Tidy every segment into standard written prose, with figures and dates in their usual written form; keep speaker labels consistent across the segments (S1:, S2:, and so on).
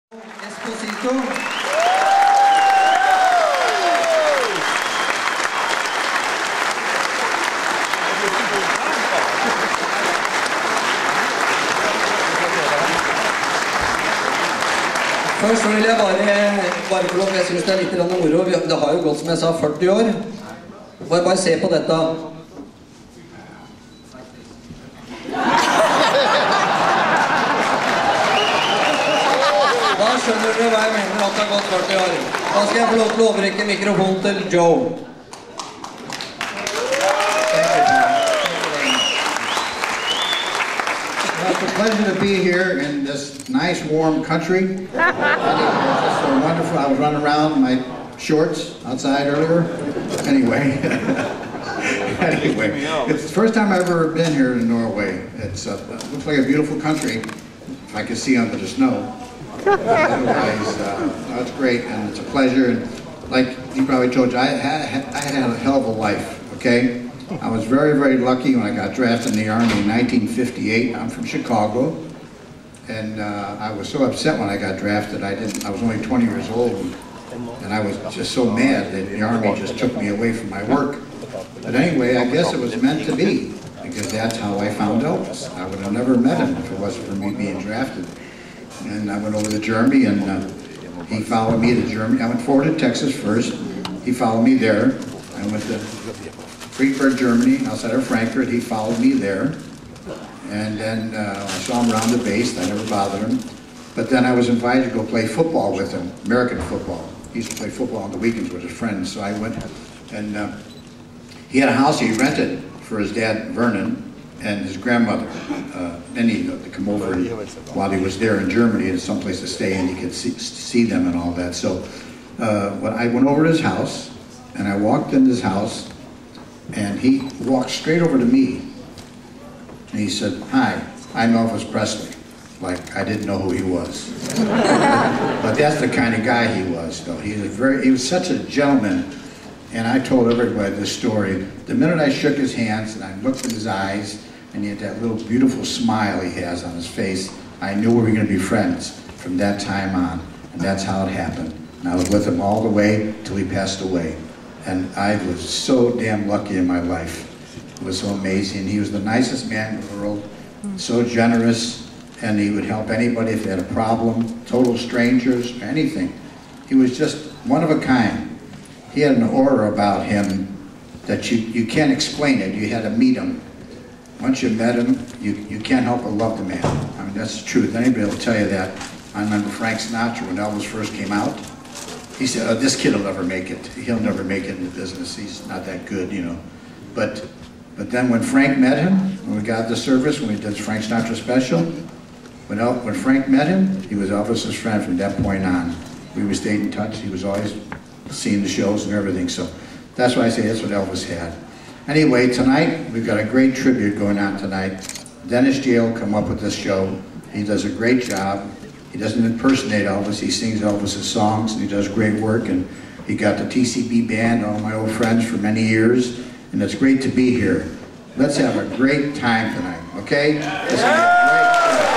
S1: Esposito. Først så vil jeg bare få lov, jeg synes det litt moro. Det har jo gått, som jeg sa, 40 år. Bare se på dette. Da skjønner dere hva jeg mener at det har gått 40 år. Da skal jeg få lov til å overrekke mikrofonen til Joe.
S2: It's a pleasure to be here in this nice, warm country. It's just so wonderful. I was running around in my shorts outside earlier. Anyway, it's the first time I've ever been here in Norway. It looks like a beautiful country, if I could see under the snow. Otherwise, it's great, and it's a pleasure. And like he probably told you, I had a hell of a life. Okay. I was very, very lucky when I got drafted in the Army in 1958. I'm from Chicago, and I was so upset when I got drafted. I was only 20 years old, and I was just so mad that the Army just took me away from my work. But anyway, I guess it was meant to be, because that's how I found Elvis. I would have never met him if it wasn't for me being drafted. And I went over to Germany, and he followed me to Germany. I went forward to Texas first. He followed me there. I went to Friedberg, Germany, outside of Frankfurt. He followed me there, and then I saw him around the base. I never bothered him, but then I was invited to go play football with him, American football. He used to play football on the weekends with his friends, so I went, and he had a house he rented for his dad, Vernon, and his grandmother. Then he had to come over while he was there in Germany, and someplace to stay, and he could see them and all that. So when I went over to his house, and I walked in his house, and he walked straight over to me, and he said, "Hi, I'm Elvis Presley." Like I didn't know who he was. But that's the kind of guy he was, though. He was such a gentleman, and I told everybody this story. The minute I shook his hands and I looked in his eyes, and he had that little beautiful smile he has on his face, I knew we were going to be friends from that time on, and that's how it happened. And I was with him all the way till he passed away. And I was so damn lucky in my life. It was so amazing. He was the nicest man in the world, so generous, and he would help anybody if they had a problem, total strangers, anything. He was just one of a kind. He had an aura about him that you can't explain it. You had to meet him. Once you met him, you can't help but love the man. I mean, that's the truth. Anybody will tell you that. I remember Frank Sinatra when Elvis first came out. He said, "Oh, this kid will never make it. He'll never make it in the business. He's not that good, you know." But then when Frank met him, when we got the service, when we did Frank Sinatra special, when Frank met him, he was Elvis's friend from that point on. We stayed in touch. He was always seeing the shows and everything. So that's why I say that's what Elvis had. Anyway, tonight we've got a great tribute going on tonight. Dennis Jale come up with this show. He does a great job. He doesn't impersonate Elvis, he sings Elvis's songs, and he does great work, and he got the TCB band, all my old friends for many years, and it's great to be here. Let's have a great time tonight, okay? Let's have a great time.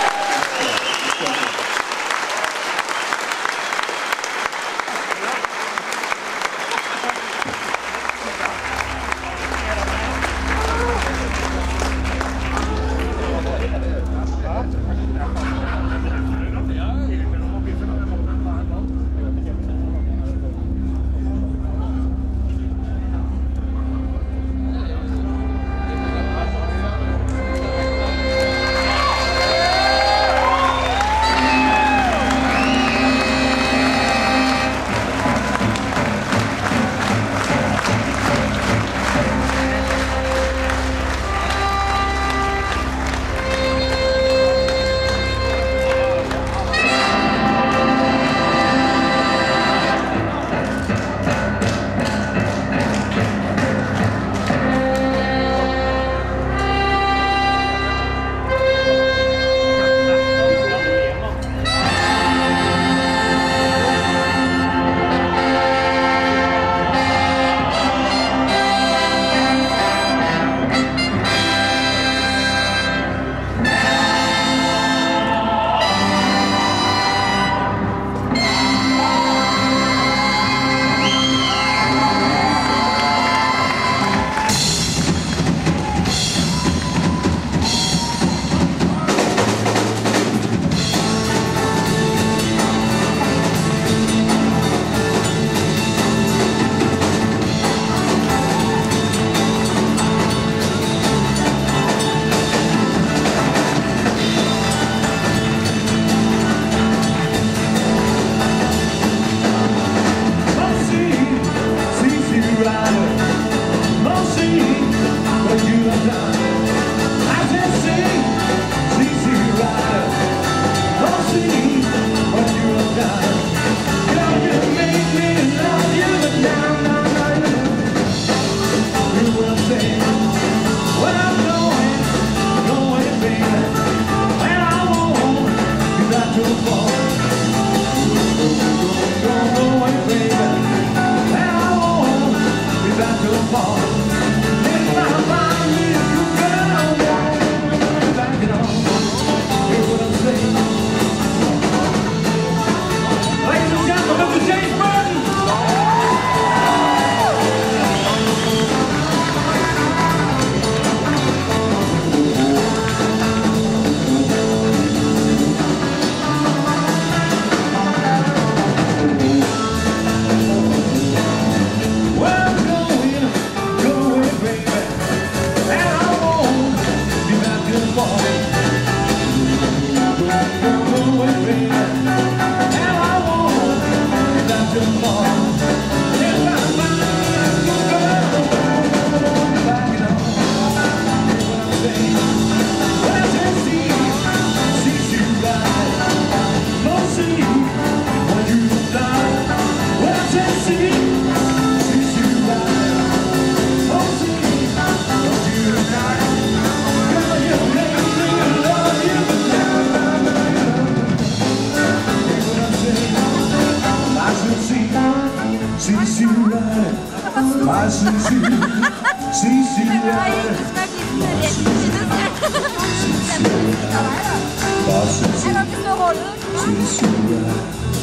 S3: Eller hvis du holder den.